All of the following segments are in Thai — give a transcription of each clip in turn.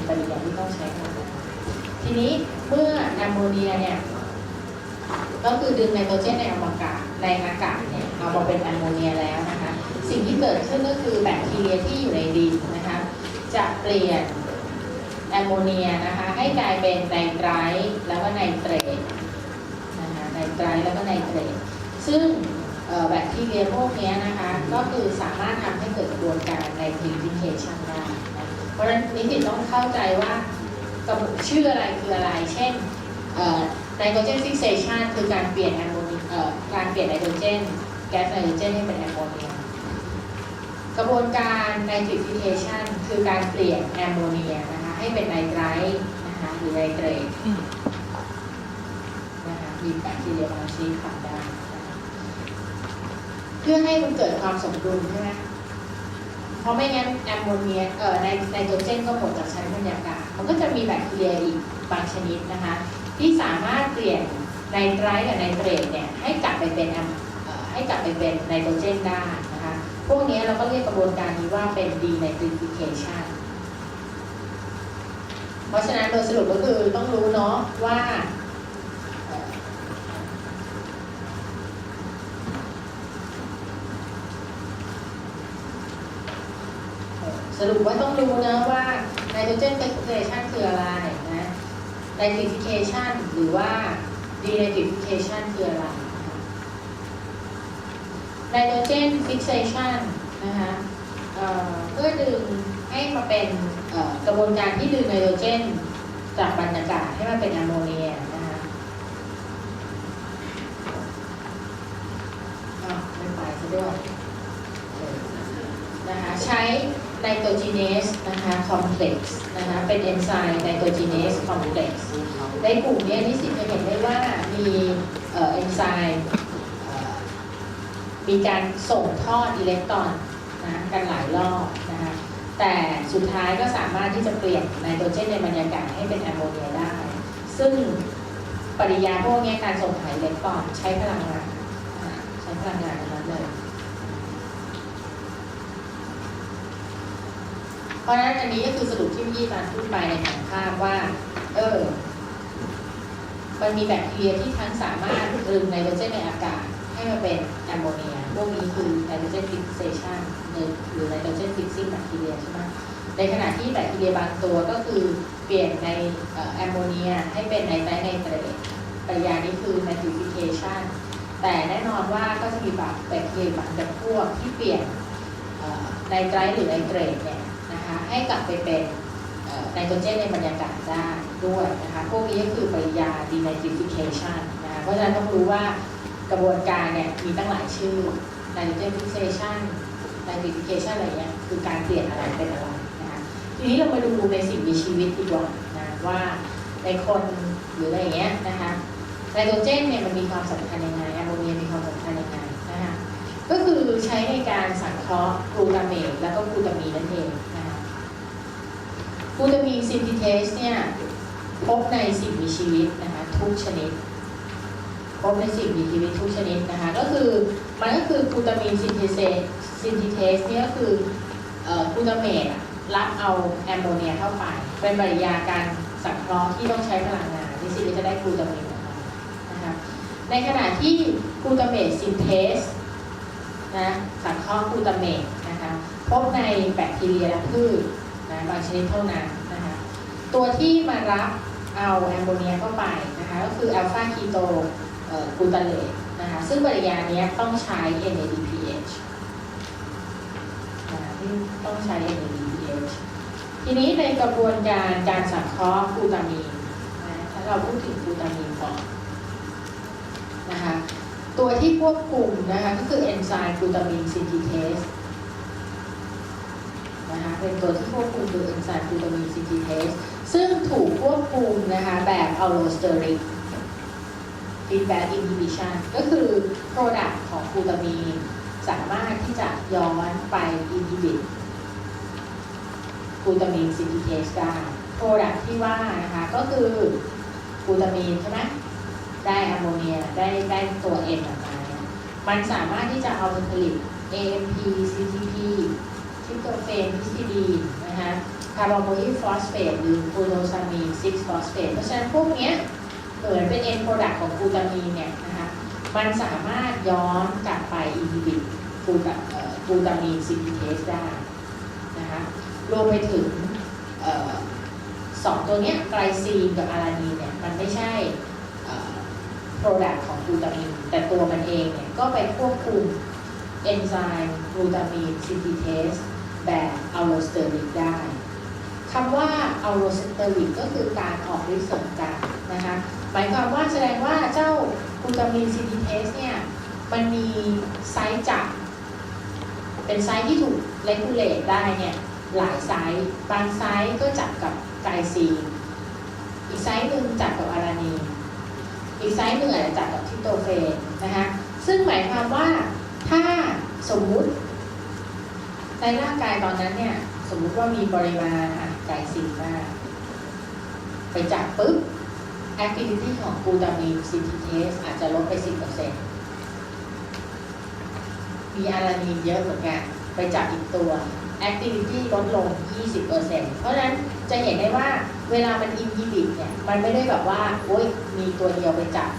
ปฏิกิริยาที่ต้องใช้พลังงานทีนี้เมื่อแอมโมเนียเนี่ยก็คือดึงไนโตรเจนในอากาศเนี่ยเอามาเป็นแอมโมเนียแล้วนะคะสิ่งที่เกิดขึ้นก็คือแบคทีเรียที่อยู่ในดินนะคะจะเปลี่ยนแอมโมเนียนะคะให้กลายเป็นไนไตรท์แล้วก็ไนเตรตนะคะไนไตรท์แล้วก็ไนเตรตซึ่งแบคทีเรียพวกนี้นะคะก็คือสามารถทำให้เกิดกระบวนการไนตริฟิเคชันได้นะเพราะฉะนั้นนิสิตต้องเข้าใจว่าชื่ออะไรคืออะไรเช่นไนโตรเจนฟิกเซชันคือการเปลี่ยนแอมโมเนียการเปลี่ยนไนโตรเจนแก๊สไนโตรเจนให้เป็นแอมโมเนียกระบวนการไนตริฟิเคชันคือการเปลี่ยนแอมโมเนียนะคะให้เป็นไนไตรท์นะคะหรือไนเตรตนะคะมีแบคทีเรียบางชนิดทำได้เพื่อให้มันเกิดความสมดุลใช่ไหมเพราะไม่งั้นแอมโมเนียไนโตรเจนก็หมดจากชั้นบรรยากาศมันก็จะมีแบคทีเรียอีกบางชนิดนะคะที่สามารถเปลี่ยนไนไตรท์กับไนเตรตเนี่ยให้กลับไปเป็นไนโตรเจนได้นะคะพวกนี้เราก็เรียกกระบวนการนี้ว่าเป็น denitrification เพราะฉะนั้นโดยสรุปก็คือต้องรู้เนาะว่าสรุปว่าต้องรู้นะว่าไนโตรเจนฟิกเซชันคืออะไรนะไนตริฟิเคชันหรือว่าดีไนตริฟิเคชันคืออะไรไนโตรเจนฟิกเซชันนะคะเพื่อดึงให้มาเป็นกระบวนการที่ดึงไนโตรเจนจากบรรยากาศให้มาเป็นแอมโมเนียนะคะไม่ไปซะด้วยนะคะใช้ไนโตรจีเนสนะคะคอมเพล็กซ์นะคะเป็นเอนไซม์ไนโตรจีเนสคอมเพล็กซ์ในกลุ่มนี้นิสิตจะเห็นได้ว่ามีเอนไซม์มีการส่งทอดอิเล็กตรอนนะกันหลายรอบนะคะแต่สุดท้ายก็สามารถที่จะเปลี่ยนไนโตรเจนในบรรยากาศให้เป็นแอมโมเนียได้ซึ่งปฏิกิริยาพวกนี้การส่งถ่ายอิเล็กตรอนใช้พลังงานนั้นเลยเพราะฉะนั้นอันนี้ก็คือสรุปที่พี่ตาพูดไปในผังภาพว่ามันมีแบคทีเรียที่ทั้งสามารถดึงไนโตรเจนในอากาศให้มาเป็นแอมโมเนียพวกนี้คือไนโตรเจนฟิกเซชันหรือไนโตรเจนฟิกซิ่งแบคทีเรียใช่ไหมในขณะที่แบคทีเรียบางตัวก็คือเปลี่ยนในแอมโมเนียให้เป็นไนไตรท์ไนเตรตปฏิกิริยานี้คือไนตริฟิเคชันแต่แน่นอนว่าก็จะมีแบคทีเรียบางจำพวกที่เปลี่ยนไนไตรท์หรือไนเตรตเนี่ยให้กลับไปเป็นไนโตรเจนในบรรยากาศได้ด้วยนะคะพวกนี้ก็คือปฏิกิริยา denitrification นะคะเพราะฉะนั้นต้องรู้ว่ากระบวนการเนี่ยมีตั้งหลายชื่อ nitrogen fixation nitrification อะไรเงี้ยคือการเปลี่ยนอะไรเป็นอะไรนะคะทีนี้เรามาดูในสิ่งมีชีวิตดีกว่านะว่าในคนหรืออะไรเงี้ยนะคะไนโตรเจนเนี่ยมันมีความสำคัญยังไงแอมโมเนียมีความสำคัญยังไงนะคะก็คือใช้ในการสังเคราะห์กลูตาเมตแล้วก็กลูตามีนนั่นเองกลูตามีนซินธิเทสเนี่ยพบในสิ่งมีชีวิตนะคะทุกชนิดพบในสิ่งมีชีวิตทุกชนิดนะคะก็คือกลูตามีนซินธิเทสเนี่ยก็คือกลูตาเมตรับเอาแอมโมเนียเข้าไปเป็นปฏิกิริยาการสังเคราะห์ที่ต้องใช้พลังงานที่สิ่งจะได้กลูตามีนออกมานะคะในขณะที่กลูตาเมตซินเทสนะสังเคราะห์กลูตาเมตนะคะพบในแบคทีเรียและพืชนะบางชนิดเท่านั้นนะคะตัวที่มารับเอาแอมโมเนียเข้าไปนะคะก็คืออัลฟาคีโตกลูตาเลตนะคะซึ่งปฏิกิริยานี้ต้องใช้ NADPH ที่ต้องใช้ NADPH ทีนี้ในกระบวนการสังเคราะห์กลูตามีนถ้าเราพูดถึงกลูตามีนก่อนนะคะตัวที่ควบคุมนะคะก็คือเอนไซม์กลูตามีนซินธิเทสนะคะเป็นตัวที่ควบคุมคือเอนไซม์กลูตามีนซินธิเทสซึ่งถูกควบคุมนะคะแบบอัลโลสเตอริกfeedback inhibition ก็คือ product ของกลูตามีนสามารถที่จะย้อนไป inhibit กลูตามีนซินธิเทสได้ product ที่ว่านะคะก็คือกลูตามีนใช่ไหมได้แอมโมเนียได้ตัว N ออกมามันสามารถที่จะเอาไปผลิต AMP CTP ทริปโตเฟน ฮิสติดีนนะ นะคะคาร์บอนโมอิฟอสเฟตหรือกูโตซามีน6ฟอสเฟตเพราะฉะนั้นพวกนี้เหมือนเป็น end product ของกลูตามีนเนี่ยนะคะมันสามารถย้อนกลับไป inhibit กลูตามีน synthase ได้นะคะรวมไปถึงสองตัวนี้ไกลซีนกับอารานีนเนี่ยมันไม่ใช่ product ของกลูตามีนแต่ตัวมันเองเนี่ยก็ไปควบคุมเอนไซม์กลูตามีน synthase แบบอัลโลสเตอริกได้คำว่าอัลโลสเตอริกก็คือการออกฤทธิ์เสริมกันนะคะหมายความว่าแสดงว่าเจ้ากลูตามีน synthase เนี่ยมันมีไซต์จับเป็นไซต์ที่ถูกเลกูเลตได้เนี่ยหลายไซต์บางไซต์ก็จับกับไกลซีนอีกไซต์หนึ่งจับกับอารานีนอีกไซต์หนึ่งอาจจะจับกับทิปโตเฟนนะคะซึ่งหมายความว่าถ้าสมมุติในร่างกายตอนนั้นเนี่ยสมมุติว่ามีปริมาณไกลซีนมากไปจับปุ๊บ activity ของกลูตามีน synthase อาจจะลดไป 10%มีอารานีนเยอะเหมือนกันไปจับอีกตัว activity ลดลง 20% เพราะฉะนั้นจะเห็นได้ว่าเวลามัน inhibit เนี่ยมันไม่ได้แบบว่าโอ๊ยมีตัวเดียวไปจับ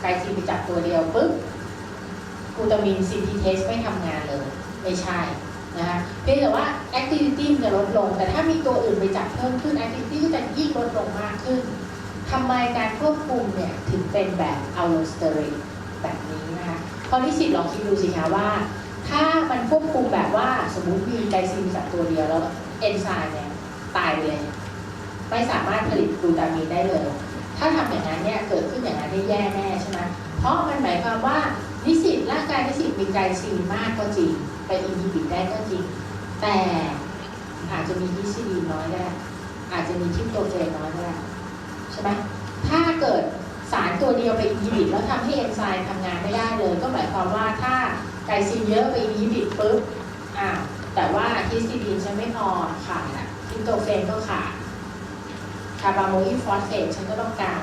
ไกลซีนไปจับตัวเดียวปุ๊บกลูตามีน synthase ไม่ทำงานเลยไม่ใช่นะคะเพียงแต่ว่า activity มันจะลดลงแต่ถ้ามีตัวอื่นไปจับเพิ่มขึ้น activity ก็จะยิ่งลดลงมากขึ้นทำไมการควบคุมเนี่ยถึงเป็นแบบอัลโลสเตอริกแบบนี้นะคะพอนิสิตลองคิดดูสิคะว่าถ้ามันควบคุมแบบว่าสมมุติมีไกลซีนจับตัวเดียวแล้วเอนไซม์เนี่ยตายไปเลยไม่สามารถผลิตกลูตามีนได้เลยถ้าทำอย่างนั้นเนี่ยเกิดขึ้นอย่างนั้นได้แย่แน่ใช่ไหมเพราะมันหมายความว่านิสิตร่างกายนิสิตมีไกลซีนมากก็จริงไปอินฮิบิตได้ก็จริงแต่อาจจะมีฮิสตีนน้อยได้อาจจะมีทิปโตเฟนน้อยได้ใช่ไหมถ้าเกิดสารตัวเดียวไปอินฮิบิตแล้วทำให้เอนไซม์ทำงานไม่ได้เลยก็หมายความว่าถ้าไกลซีนเยอะไปอินฮิบิตปุ๊บแต่ว่าฮิสตีนฉันไม่พอขาดทิปโตเฟนก็ขาดคาร์บอนโมอิฟอสเฟตฉันก็ต้องการ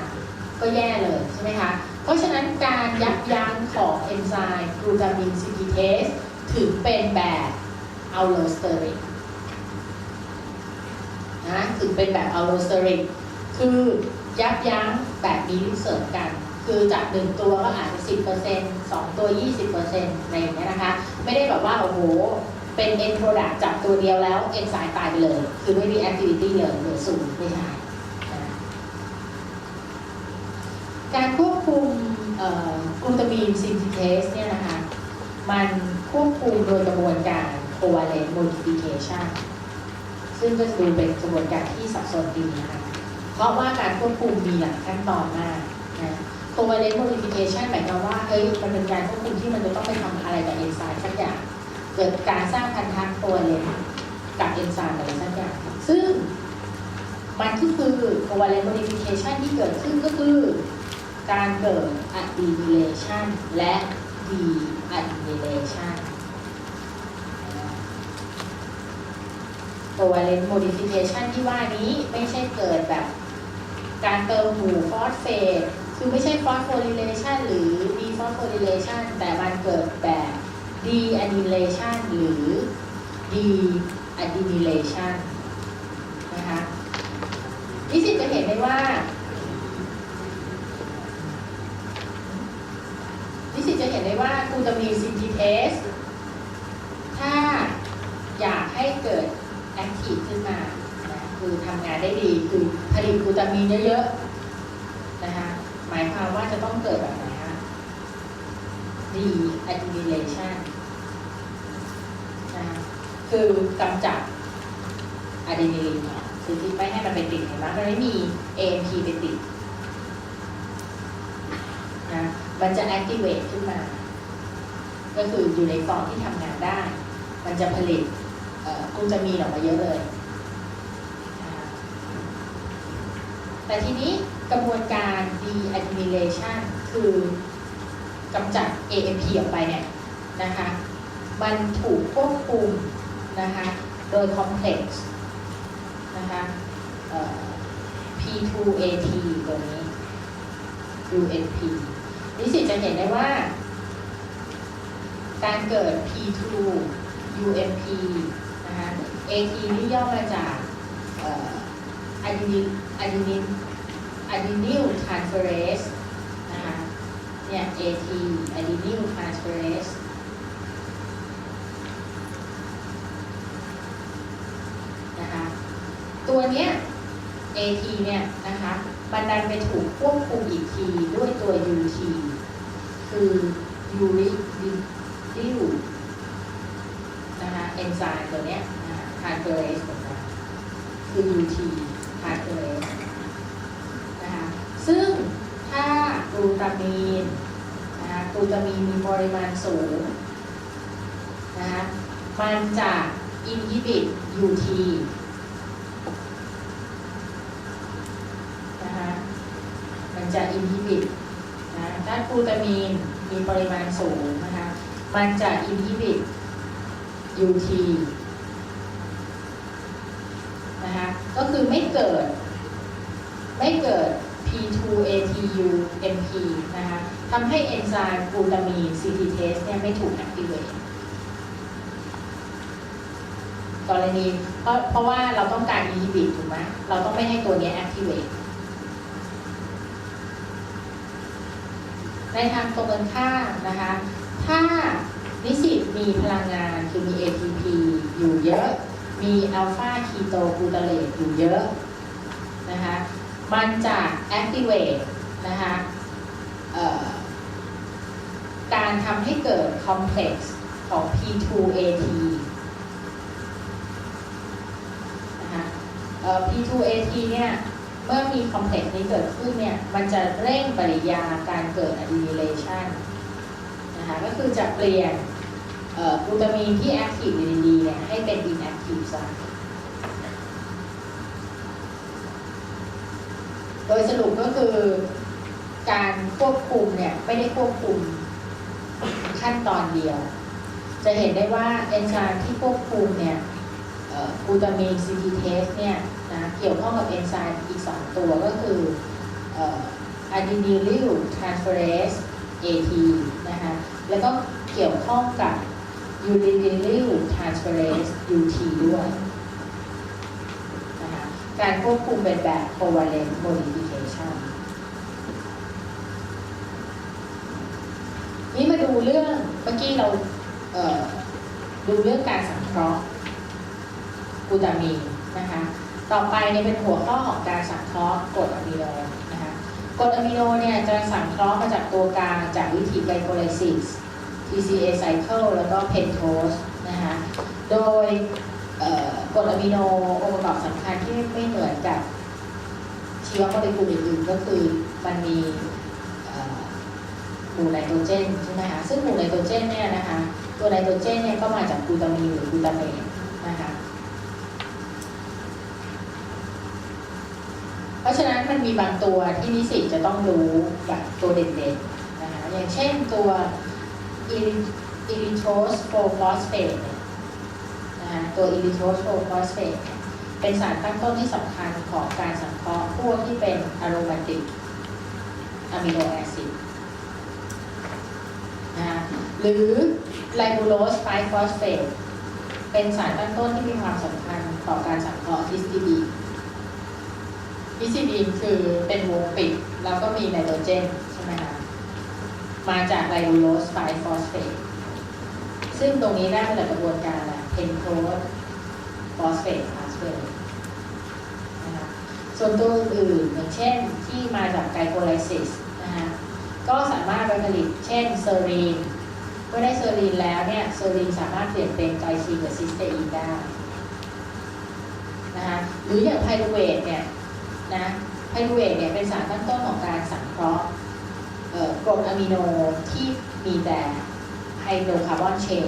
ก็แย่เลยใช่ไหมคะเพราะฉะนั้นการยับยั้งของเอนไซม์กลูตามิน synthase ถึงเป็นแบบอัลโลสเตอริกนะถึงเป็นแบบอัลโลสเตอริกคือยับยั้งแบบมีฤทธิ์เสริมกันคือจาก1ตัวก็อาจจะ 10% 2 ตัว 20% อะไรอย่างเงี้ยนะคะไม่ได้แบบว่าโอ้โหเป็น end product จับตัวเดียวแล้วเอนไซม์ตายไปเลยคือไม่มี activity เลยเหลือศูนย์ไม่ใช่การควบคุมกลูตามีน synthase เนี่ยนะคะมันควบคุมโดยกระบวนการ covalent modification ซึ่งก็จะดูเป็นกระบวนการที่ซับซ้อนดีนะคะเพราะว่าการควบคุมมีหลายขั้นตอนมากนะ covalent modification หมายความว่ามันเป็นการควบคุมที่มันจะต้องไปทำอะไรกับเอนไซม์สักอย่างเกิดการสร้างพันธะ covalent กับเอนไซม์อะไรสักอย่างซึ่งมันก็คือ covalent modification ที่เกิดขึ้นก็คือการเกิด adinylation และ deadinylation covalent modification ที่ว่านี้ไม่ใช่เกิดแบบการเติมหมู่ฟอสเฟตคือไม่ใช่ phosphorylation หรือ dephosphorylation แต่มันเกิดแบบ deadinylation หรือ deadinylation นะคะนิสิตจะเห็นได้ว่ากลูตามีน synthase ถ้าอยากให้เกิด active ขึ้นมานะคือทำงานได้ดีคือผลิตกลูตามีนเยอะๆนะคะหมายความว่าจะต้องเกิดแบบไหนคะ deadinylation นะคือกำจัดอะดรีนาลีนคือที่ไม่ให้มันไปติดเห็นไหมมันไม่มี AMP ไปติดนะมันจะ activate ขึ้นมาก็คืออยู่ในฟอร์มที่ทำงานได้มันจะผลิตกลูตามีนออกมาเยอะเลยแต่ทีนี้กระบวนการ deadinylation คือกำจัด AMP ออกไปเนี่ยนะคะมันถูกควบคุมนะคะโดย complex นะคะ P2AT ตัวนี้ UNP นิสิตจะเห็นได้ว่าการเกิด P2 UNP นะคะ AT นี่ย่อมาจากอะดรีนิลทรานสเฟอเรสนะคะเนี่ย AT อะดรีนิลทรานสเฟอเรสนะคะตัวเนี้ย AT เนี่ยนะคะมันดันไปถูกควบคุมอีกทีด้วยตัว UT คือยูริดิลนะคะเอนไซม์ตัวเนี้ยทรานสเฟอเรสเหมือนกันคือ UT ทรานสเฟอเรสนะคะซึ่งถ้ากลูตามีนนะคะกลูตามีนมีปริมาณสูงนะคะมันจะอินฮิบิต UT นะคะมันจะอินฮิบิตนะถ้ากลูตามีนมีปริมาณสูงนะคะมันจะอินฮิบิต UT นะคะก็คือไม่เกิด P2ATU MP นะคะทำให้เอนไซม์กลูตามีน CTase เนี่ยไม่ถูก activate กรณีเพราะว่าเราต้องการ inhibit ถูกไหมเราต้องไม่ให้ตัวนี้ activate ในทางตรงกันข้ามนะคะถ้านิสิตมีพลังงานคือมี ATP อยู่เยอะมีอัลฟาคีโตกลูตาเลตอยู่เยอะนะคะมันจะ activate นะคะการทำให้เกิด complex ของ P2AT นะคะ P2AT เนี่ยเมื่อมี complex นี้เกิดขึ้นเนี่ยมันจะเร่งปฏิกิริยาการเกิด adrenation นะคะก็คือจะเปลี่ยนกลูตามีนที่ active อยู่ดีๆเนี่ยให้เป็น inactive ซะโดยสรุปก็คือการควบคุมเนี่ยไม่ได้ควบคุมขั้นตอนเดียวจะเห็นได้ว่าเอนไซม์ที่ควบคุมเนี่ยกลูตามีน CTase เนี่ยนะเกี่ยวข้องกับเอนไซม์อีก2ตัวก็คืออะดรีนิลทรานสเฟอเรส AT นะคะแล้วก็เกี่ยวข้องกับยูรินิลทรานสเฟอเรส UT ด้วยนะคะการควบคุมเป็นแบบ covalent modification นี่มาดูเรื่องเมื่อกี้เราดูเรื่องการสังเคราะห์กลูตามีนนะคะต่อไปเนี่ยเป็นหัวข้อของการสังเคราะห์กรดอะมิโนนะคะกรดอะมิโนเนี่ยจะสังเคราะห์มาจากตัวกลางจากวิธีไกลโคไลซิส TCA cycle แล้วก็ pentose นะคะโดยกรดอะมิโนองค์ประกอบสำคัญที่ไม่เหมือนกับชีวโมเลกุลอื่นๆก็คือมันมีหมู่ไนโตรเจนใช่ไหมคะซึ่งหมู่ไนโตรเจนเนี่ยนะคะตัวไนโตรเจนเนี่ยก็มาจากกลูตามีนหรือกลูตาเมตนะคะเพราะฉะนั้นมันมีบางตัวที่นิสิตจะต้องรู้แบบตัวเด่นๆนะคะอย่างเช่นตัวอิริโทรสโฟฟอสเฟตนะคะตัวอิริโทรสโฟฟอสเฟตเป็นสารตั้งต้นที่สำคัญของการสังเคราะห์พวกที่เป็นอะโรมาติกอะมิโนแอซิดนะคะหรือไลบูโรส 5 ฟอสเฟตเป็นสารตั้งต้นที่มีความสำคัญต่อการสังเคราะห์ฮิสติดีนฮิสติดีนคือเป็นวงปิดแล้วก็มีไนโตรเจนใช่ไหมคะมาจากไลบูโรส 5 ฟอสเฟตซึ่งตรงนี้ได้มาจากกระบวนการเพนโทสฟอสเฟตพาสเฟตนะคะส่วนตัวอื่นอย่างเช่นที่มาจากไกลโคไลซิสนะคะก็สามารถไปผลิตเช่นเซอรีนเมื่อได้เซอรีนแล้วเนี่ยเซอรีนสามารถเปลี่ยนเป็นไกลซีนกับซิสเตอีนได้นะคะหรืออย่างไพรูเวทเนี่ยนะไพรูเวทเนี่ยเป็นสารตั้งต้นของการสังเคราะห์กรดอะมิโนที่มีแต่ไฮโดรคาร์บอนเชน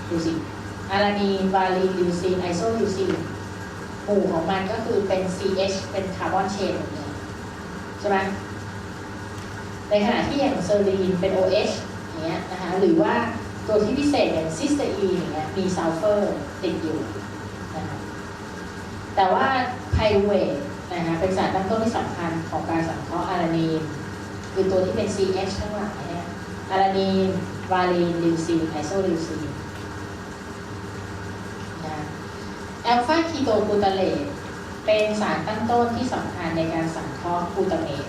ดูสิอารานีนวาลีนลิวซีนไอโซลิวซีนหมู่ของมันก็คือเป็น CH เป็นคาร์บอนเชนหมดเลยใช่ไหมในขณะที่อย่างเซอรีนเป็น OH อย่างเงี้ยนะคะหรือว่าตัวที่พิเศษอย่างซิสเตอีนอย่างเงี้ยมีซัลเฟอร์ติดอยู่นะคะแต่ว่าไพรูเวทนะคะเป็นสารตั้งต้นที่สำคัญของการสังเคราะห์อารานีนคือตัวที่เป็น CH ทั้งหลายเนี่ยอารานีนวาลีนลิวซีนไอโซลิวซีนนะ โตกลูตาเลตเป็นสารตั้งต้นที่สำคัญในการสังเคราะห์กลูตาเมต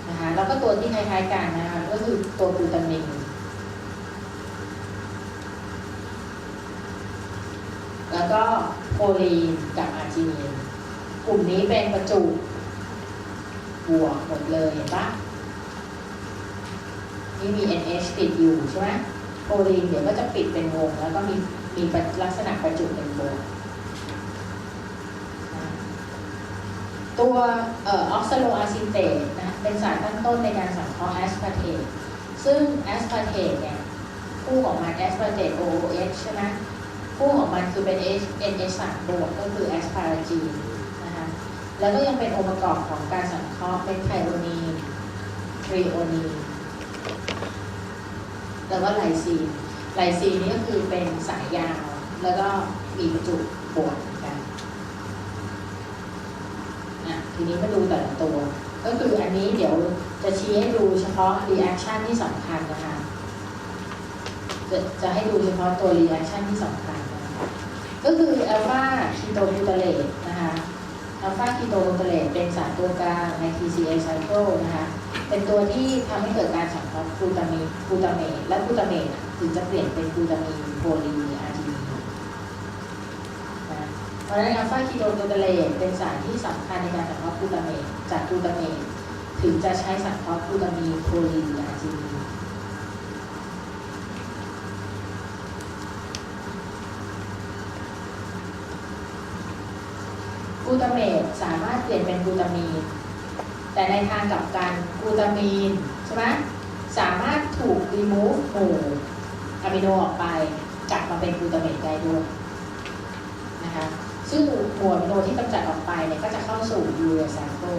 นะคะแล้วก็ตัวที่คล้ายๆกันนะคะก็คือตัวกลูตามินแล้วก็โพลีนกับอาร์จินีนกลุ่มนี้เป็นประจุบวกหมดเลยเห็นปะนี่มี NH ติดอยู่ใช่ไหมโพลีนเดี๋ยวก็จะปิดเป็นวงแล้วก็มีลักษณะประจุเป็นบวกตัวออกซาโลอะซิเตตนะเป็นสารตั้งต้นในการสังเคราะห์แอสพาร์เทตซึ่งแอสพาร์เทตเนี่ยคู่ของมันแอสพาร์เทต OOH ใช่ไหมคู่ของมันคือเป็น NH 3 บวกก็คือแอสพาราจีนนะคะแล้วก็ยังเป็นองค์ประกอบของการสังเคราะห์เป็นไทโอนีนทรีโอนีนแล้วก็ไลซีนนี่ก็คือเป็นสายยาวแล้วก็มีประจุบวกกันทีนี้มาดูแต่ละตัวก็คืออันนี้เดี๋ยวจะชี้ให้ดูเฉพาะ reaction ที่สำคัญนะคะจะให้ดูเฉพาะตัว reaction ที่สำคัญนะคะก็คือ alpha ketoglutarate นะคะ alpha ketoglutarate เป็นสารตัวกลางใน TCA cycle นะคะเป็นตัวที่ทำให้เกิดการสังเคราะห์กลูตาเมตและกลูตาเมตถึงจะเปลี่ยนเป็นกลูตามีนโพลีอาร์จินีนเพราะฉะนั้น alpha ketoglutarate เป็นสารที่สำคัญในการสังเคราะห์กลูตาเมตจากกลูตาเมตถึงจะใช้สังเคราะห์กลูตามีนโพลีอาร์จินีนกลูตาเมตสามารถเปลี่ยนเป็นกลูตามีนแต่ในทางกลับกันกลูตามีนใช่ไหมสามารถถูก remove หมู่อะมิโนออกไปกลับมาเป็นกลูตาเมตได้ด้วยนะคะซึ่งหมู่อะมิโนที่กำจัดออกไปเนี่ยก็จะเข้าสู่ยูเรียไซเคิล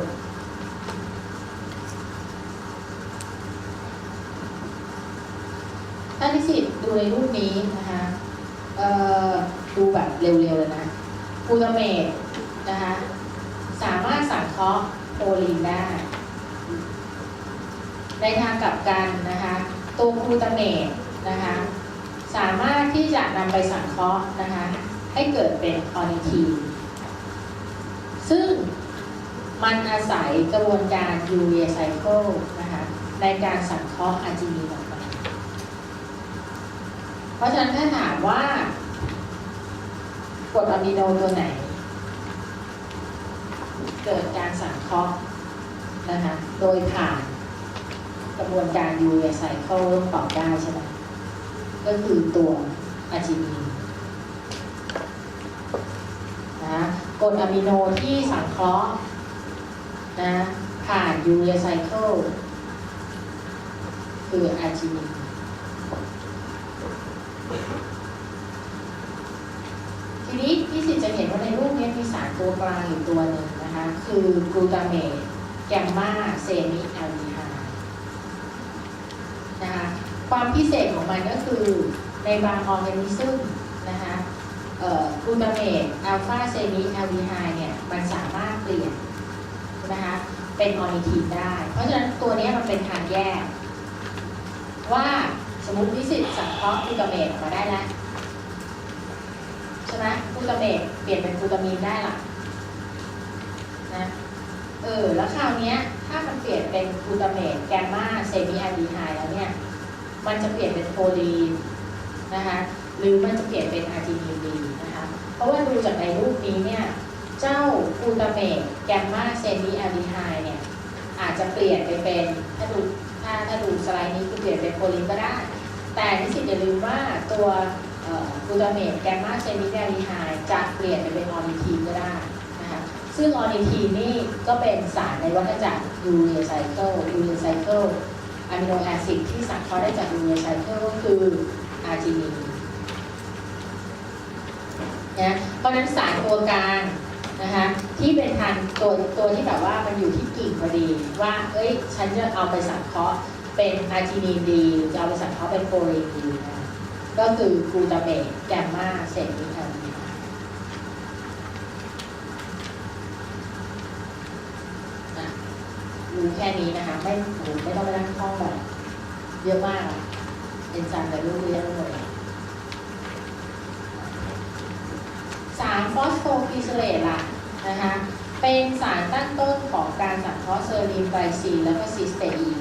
ถ้านิสิตดูในรูปนี้นะคะดูแบบเร็วๆเลยนะกลูตาเมตนะคะสามารถสังเคราะห์โพลีนได้ในทางกลับกันนะคะตัวกลูตาเมตนะคะสามารถที่จะนำไปสังเคราะห์นะคะให้เกิดเป็นออนิทีนซึ่งมันอาศัยกระบวนการยูเรียไซเคิลนะคะในการสังเคราะห์อาร์จินีนออกมาเพราะฉะนั้นถ้าถามว่ากรดอะมิโนตัวไหนเกิดการสังเคราะห์นะคะโดยผ่านกระบวนการยูเรียไซเคิลตอบได้ใช่ไหมก็คือตัวอาร์จินีนนะกรดอะมิโนที่สังเคราะห์นะผ่านยูเรียไซเคิลคืออาร์จินีนทีนี้ที่สิจะเห็นว่าในรูปนี้มีสารตัวกลางอยู่ตัวหนึ่งนะคะคือกลูตาเมตแกมมาเซมิแอลดีไฮด์นะคะความพิเศษของมันก็คือในบางออร์แกนิซึมนะคะกลูตาเมตอัลฟาเซมิแอลดีไฮด์เนี่ยมันสามารถเปลี่ยนนะคะเป็นออนิทีนได้เพราะฉะนั้นตัวนี้มันเป็นทางแยกว่าสมมตินิสิตสังเคราะห์กลูตาเมตออกมาได้แล้วใช่ไหมกลูตาเมตเปลี่ยนเป็นกลูตามีนได้ล่ะนะแล้วคราวนี้ถ้ามันเปลี่ยนเป็นกลูตาเมตแกมมาเซมิแอลดีไฮด์แล้วเนี่ยมันจะเปลี่ยนเป็นโพลีนนะคะหรือมันจะเปลี่ยนเป็นอาร์จินีนดีนะคะเพราะว่าดูจากในรูปนี้เนี่ยเจ้ากลูตาเมตแกมมาเซมิแอลดีไฮด์เนี่ยอาจจะเปลี่ยนไปเป็นถ้าดูสไลด์นี้คือเปลี่ยนเป็นโพลีนก็ได้แต่นิสิตอย่าลืมว่าตัวกลูตาเมตแกมมาเซมิแอลดีไฮด์จะเปลี่ยนไปเป็นออนิทีนก็ได้นะคะซึ่งออนิทีนนี่ก็เป็นสารในวัฏจักรยูเรียไซเคิลอะมิโนแอซิดที่สังเคราะห์ได้จากยูเรียไซเคิลก็คืออาร์จินีนนะเพราะฉะนั้นสารตัวกลางนะคะที่เป็นทางตัวที่แบบว่ามันอยู่ที่กิ่งพอดีว่าฉันจะเอาไปสังเคราะห์เป็นอาร์จินีนดีหรือจะเอาไปสังเคราะห์เป็นโพลีนดีนะก็คือกลูตาเมตแกมมาเซมิแอลดีไฮด์รู้แค่นี้นะคะไม่ต้องไปนั่งท่องแบบเยอะมากเป็นจำแต่รู้เยอะเลย สารฟอสโฟกรีเซเลตล่ะนะคะเป็นสารตั้งต้นของการสังเคราะห์เซอรีนไกลซีนแล้วก็ซิสเตอีน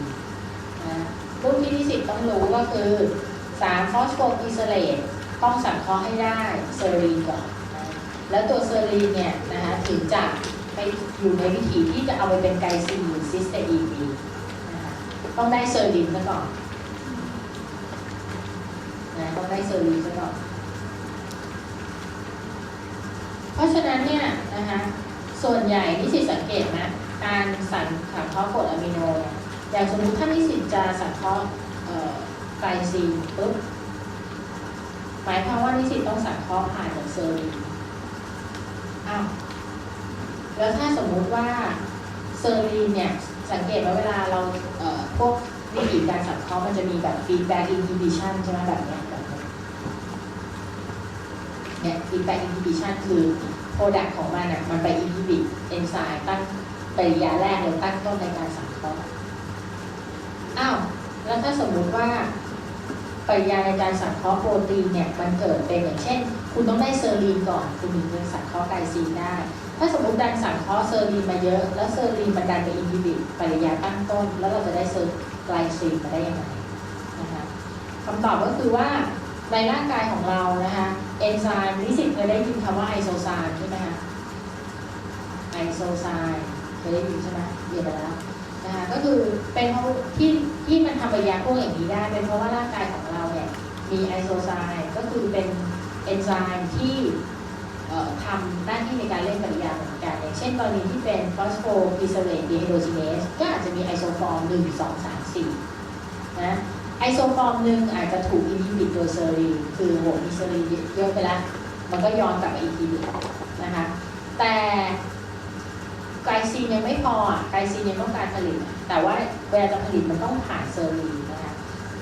นะรูปที่นิสิตต้องรู้ก็คือสารฟอสโฟกรีเซเลตต้องสังเคราะห์ให้ได้เซอรีนก่อนนะแล้วตัวเซอรีนเนี่ยนะคะถึงจะไปอยู่ในวิถีที่จะเอาไปเป็นไกลซีนหรือซิสเตอีนดีนะคะต้องได้เซอรีนซะก่อนนะต้องได้เซอรีนซะก่อนเพราะฉะนั้นเนี่ยนะคะส่วนใหญ่นิสิตสังเกตนะการสังเคราะห์กรดอะมิโนเนี่ยอย่างสมมติถ้านิสิตจะสังเคราะห์ไกลซีนปุ๊บหมายความว่านิสิตต้องสังเคราะห์ผ่านจากเซอรีนอ้าวแล้วถ้าสมมุติว่าเซอรีนเนี่ยสังเกตว่าเวลาเราพวกวิธีการสังเคราะห์มันจะมีแบบฟีดแบ็กอินฮิบิชันใช่ไหมแบบเนี้ยฟีดแบ็กอินฮิบิชันคือโปรดักต์ของมันมันไปอินฮิบิตเอนไซม์ตั้งปฏิกิริยาแรกเลยตั้งต้นในการสังเคราะห์อ้าวแล้วถ้าสมมุติว่าปฏิกิริยาในการสังเคราะห์โปรตีนเนี่ยมันเกิดเป็นอย่างเช่นคุณต้องได้เซอรีนก่อนคุณถึงจะสังเคราะห์ไกลซีนได้ถ้าสมมติดันสังเคราะห์เซอรีนมาเยอะแล้วเซอรีนมันดันไปอินฮิบิตปฏิกิริยาตั้งต้นแล้วเราจะได้เซอร์ไกลซีนมาได้ยังไงนะคะคำตอบก็คือว่าในร่างกายของเรานะคะเอนไซม์นิสิตเคยได้ยินคำว่าไอโซไซม์ใช่ไหมคะไอโซไซม์เคยได้ยินใช่ไหมเรียนไปแล้วนะคะก็คือเป็นเพราะที่มันทำปฏิกิริยาพวกอย่างนี้ได้เป็นเพราะว่าร่างกายของเราเนี่ยมีไอโซไซม์ก็คือเป็นเอนไซม์ที่ทำหน้าที่ในการเล่นปฏิกิริยาเหมือนกันอย่างเช่นกรณีที่เป็นฟอสโฟกรีเซเลตดีไฮโดรจีเนสก็อาจจะมีไอโซฟอร์ม1 2 3 4นะไอโซฟอร์มหนึ่งอาจจะถูกอินฮิบิตโดยเซอรีนคือโหมีเซอรีนเยอะไปแล้วมันก็ย้อนกลับมาอินฮิบิตนะคะแต่ไกลซีนยังไม่พอไกลซีนยังต้องการผลิตแต่ว่าเวลาจะผลิตมันต้องผ่านเซอรีนนะคะ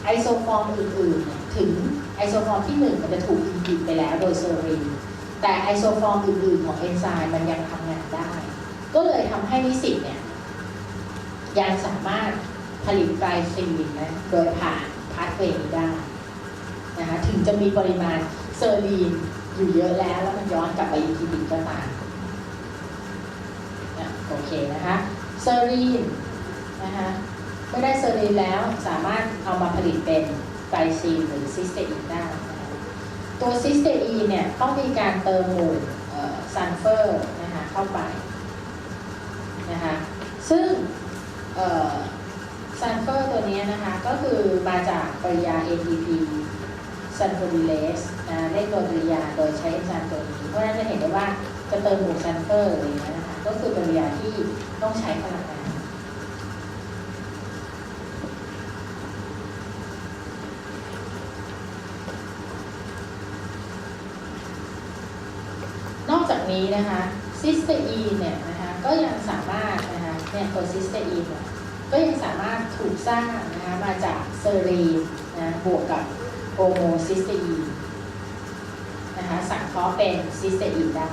ไอโซฟอร์มอื่นๆเนี่ยถึงไอโซฟอร์มที่1มันจะถูกอินฮิบิตไปแล้วโดยเซอรีนแต่ไอโซฟอร์มอื่นๆของเอนไซม์มันยังทำงานได้ก็เลยทำให้นิสิตเนี่ยยังสามารถผลิตไกลซีนนะโดยผ่านพาสเวย์นี้ได้นะคะถึงจะมีปริมาณเซอรีนอยู่เยอะแล้วมันย้อนกลับไปอินฮิบิตก็ตามโอเคนะคะเซอรีนนะคะเมื่อได้เซอรีนแล้วสามารถเอามาผลิตเป็นไกลซีนหรือซิสเตอีนได้ตัวซิสเตอีนเนี่ยต้องมีการเติมหมู่ซัลเฟอร์นะคะเข้าไปนะคะซึ่งซัลเฟอร์ตัวนี้นะคะก็คือมาจากปฏิกิริยา ATP ซัลฟูริเลสเร่งตัวปฏิกิริยาโดยใช้เอนไซม์ตัวนี้เพราะฉะนั้นจะเห็นได้ว่าจะเติมหมู่ซัลเฟอร์อะไรอย่างเงี้ยนะคะก็คือปฏิกิริยาที่ต้องใช้พลังงานนอกจากนี้นะคะซิสเตอีนเนี่ยนะคะก็ยังสามารถนะคะเนี่ยตัวซิสเตอีนเนี่ยก็ยังสามารถถูกสร้างนะคะมาจากเซอรีนนะบวกกับโฮโมซิสเตอีนนะคะสังเคราะห์เป็นซิสเตอีนได้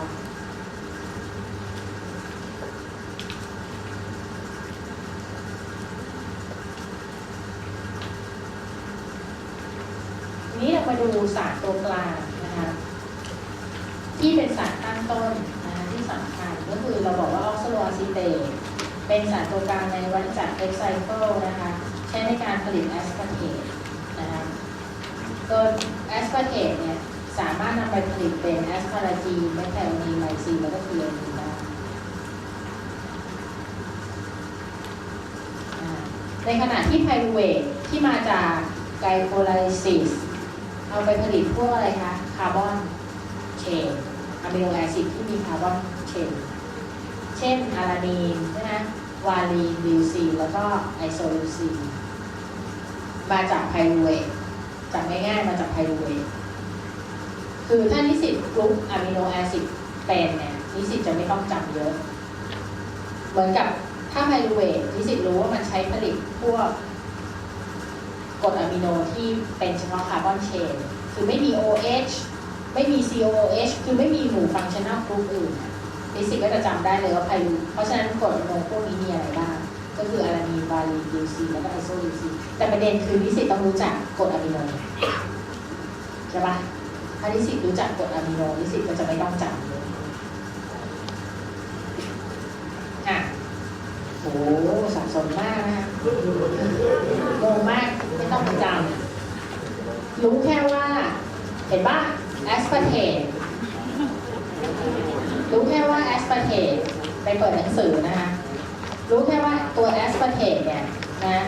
นี้เรามาดูสารตัวกลางนะคะที่เป็นสารตั้งต้นนะคะที่สำคัญก็คือเราบอกว่าออกซาโลอะซิเตตเป็นสารตัวกลางในวัฏจักรเอ็กไซเคิลนะคะใช้ในการผลิตแอสพาร์เทตนะคะโดยแอสพาร์เทตเนี่ยสามารถนำไปผลิตเป็นแอสพาราจีนเมทไทโอนีนไลซีนแล้วก็ทีโอนีนได้ในขณะที่ไพรูเวทที่มาจากไกลโคไลซิสเอาไปผลิตพวกอะไรคะคาร์บอนเชนอะมิโนแอซิดที่มีคาร์บอนเชนเช่นอารานีนใช่ไหมวาลีนลิวซีนแล้วก็ไอโซลิวซีนมาจากไพรูเวทจำง่ายๆมาจากไพรูเวทคือถ้านิสิตกรุ๊ปอะมิโนแอซิดเป็นเนี่ยนิสิตจะไม่ต้องจำเยอะเหมือนกับถ้าไพรูเวทนิสิตรู้ว่ามันใช้ผลิตพวกกรดอะมิโนที่เป็นเฉพาะคาร์บอนเชนคือไม่มี OH ไม่มี COOH คือไม่มีหมู่ฟังชั่นแนลกรุ๊ปอื่นนิสิตก็จะจำได้เลยว่าไพรูเพราะฉะนั้นกรดอะมิโนพวกนี้มีอะไรบ้างก็คืออารานีนวาลีนลิวซีนแล้วก็ไอโซลิวซีนแต่ประเด็นคือนิสิตต้องรู้จักกรดอะมิโนใช่ปะถ้านิสิตรู้จักกรดอะมิโนนิสิตก็จะไม่ต้องจำเลย สับสนมากนะคะงงมากไม่ต้องจำรู้แค่ว่าเห็นป่ะแอสพาร์เทตรู้แค่ว่าแอสพาร์เทตไปเปิดหนังสือนะคะรู้แค่ว่าตัวแอสพาร์เทตเนี่ยนะ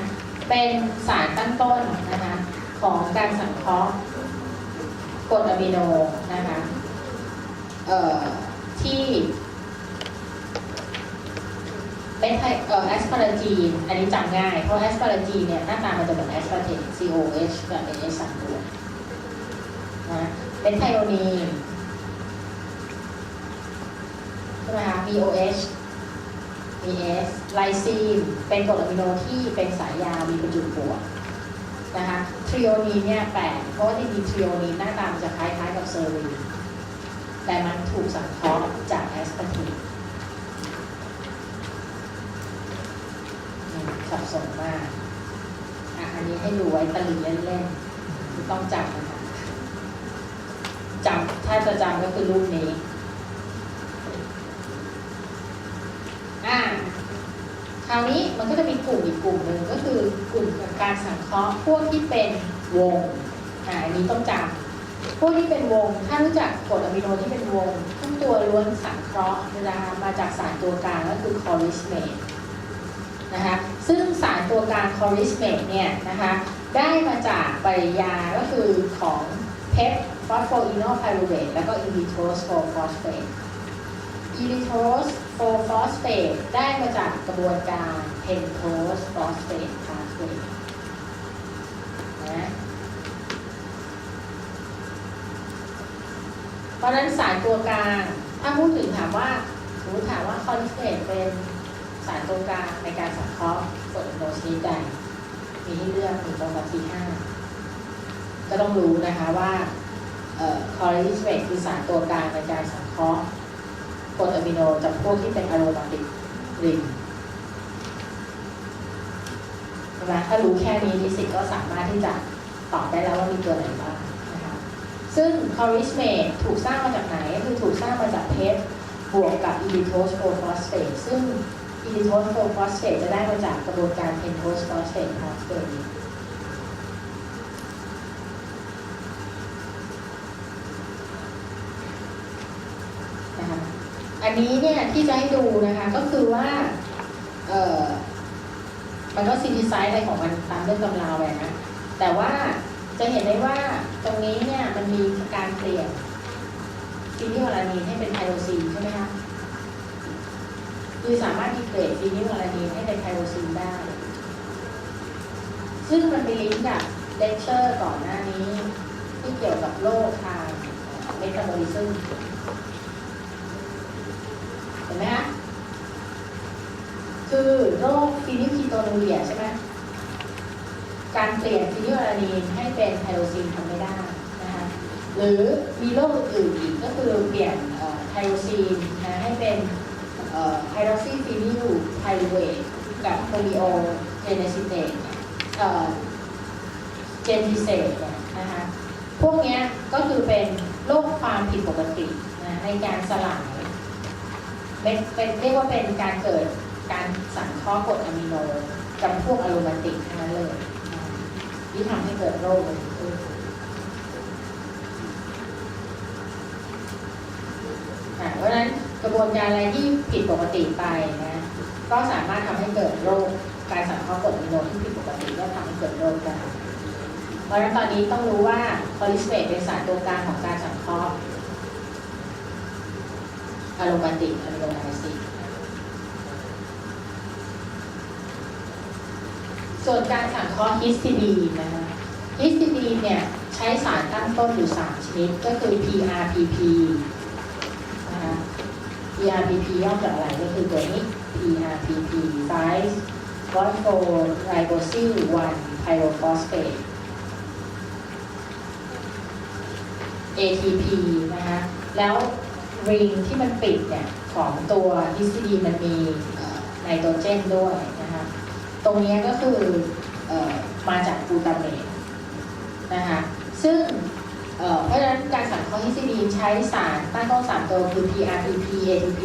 เป็นสารตั้งต้นนะคะของการสังเคราะห์กรดอะมิโนนะคะที่เป็นแอสพาราจีนอันนี้จำง่ายเพราะแอสพาราจีนเนี่ยหน้าตามันจะเหมือนแอสพาร์เทต COH กับ NH 3ตัวนะเป็นไทโอนีนใช่ไหมคะ BOH มี S ไลซีนเป็นกรดอะมิโนที่เป็นสายยาวมีประจุบวกนะคะทริโอนีนเนี่ยแปลกเพราะว่าที่มีทริโอนีนหน้าตามันจะคล้ายๆกับเซอรีนแต่มันถูกสังเคราะห์จากแอสพาร์เทตสับสนมากอันนี้ให้ดูไว้ตะลึงเล่นๆต้องจำนะคะจำถ้าจะจำก็คือรูปนี้คราวนี้มันก็จะมีกลุ่มอีกกลุ่มหนึ่งก็คือกลุ่มการสังเคราะห์พวกที่เป็นวงอันนี้ต้องจำพวกที่เป็นวงถ้ารู้จักกรดอะมิโนที่เป็นวงทุกตัวล้วนสังเคราะห์นะคะมาจากสารตัวกลางก็คือคอริสเมตนะคะซึ่งสารตัวกลางคอริสเมตเนี่ยนะคะได้มาจากปริยาก็คือของเพปฟอสโฟอีโนไพรูเรตแล้วก็อิริโทรสโฟฟอสเฟตอิริโทรสโฟฟอสเฟตได้มาจากกระบวนการเพนโทสฟอสเฟตพาสเวย์นะเพราะนั้นสารตัวกลางถ้าพูดถึงถามว่าคอริสเมตเป็นสารตัวกลางในการสังเคราะห์กรดอะมิโนชนิดใดมีให้เลือก1 2 3 4 5ก็ต้องรู้นะคะว่าคอริสเมตคือสารตัวกลางในการสังเคราะห์กรดอะมิโนจากพวกที่เป็นอะโรมาติกริงใช่ไหมถ้ารู้แค่นี้นิสิตก็สามารถที่จะตอบได้แล้วว่ามีตัวไหนบ้างนะคะซึ่งคอริสเมตถูกสร้างมาจากไหนก็คือถูกสร้างมาจากเพชรบวกกับอิริโทสโฟฟอสเฟตซึ่งอิริโทสโฟฟอสเฟตจะได้มาจากกระบวนการเพนโทสฟอสเฟตพาสเวย์นะคะอันนี้เนี่ยที่จะให้ดูนะคะก็คือว่ามันก็ซินธิไซส์อะไรของมันตามเรื่องตำราไปนะแต่ว่าจะเห็นได้ว่าตรงนี้เนี่ยมันมีการเปลี่ยนฟีนิลอะลานีนให้เป็นไทโรซีนใช่ไหมคะคือสามารถดีเกรดฟีนิลอะลานีนให้เป็นไทโรซีนได้ซึ่งมันไปลิงก์กับเลคเชอร์ก่อนหน้านี้ที่เกี่ยวกับโรคทางเมตาบอลิซึมเห็นไหมคะคือโรคฟีนิลคีโตนูเรียใช่ไหมการเปลี่ยนฟีนิลอะลานีนให้เป็นไทโรซีนทำไม่ได้นะคะหรือมีโรคอื่นอีกก็คือเปลี่ยนไทโรซีนนะให้เป็นไฮดรอกซีฟีนิลไพรูเวตกับโพลีโอเจเนซิเตตเจนทิเซตนะคะพวกนี้ก็คือเป็นโรคความผิดปกตินะในการสลายเป็นเรียกว่าเป็นการเกิดการสังเคราะห์กรดอะมิโนจำพวกอะโรมาติกทั้งนั้นเลยที่ทำให้เกิดโรคนี้ขึ้นเพราะฉะนั้นกระบวนการอะไรที่ผิดปกติไปนะก็สามารถทำให้เกิดโรคการสังเคราะห์กรดอะมิโนที่ผิดปกติก็ทำให้เกิดโรคได้เพราะฉะนั้นตอนนี้ต้องรู้ว่าคอริสเมตเป็นสารตัวกลางของการสังเคราะห์อะโรมาติกอะมิโนไอซิดส่วนการสังเคราะห์ฮิสติดีนนะคะฮิสติดีนเนี่ยใช้สารตั้งต้นอยู่3ชนิดก็คือ PRPP นะคะ PRPP ย่อมาจากอะไรก็คือตัวนี้ PRPP Bisphosphorybosyl 1 pyrophosphate ATP นะคะแล้วริงที่มันปิดเนี่ยของตัวฮิสติดีนมันมีไนโตรเจนด้วยนะคะตรงนี้ก็คือมาจากกลูตาเมตนะคะซึ่งเพราะฉะนั้นการสังเคราะห์ฮิสติดีนใช้สารตั้งต้น3ตัวคือ PRPP ATP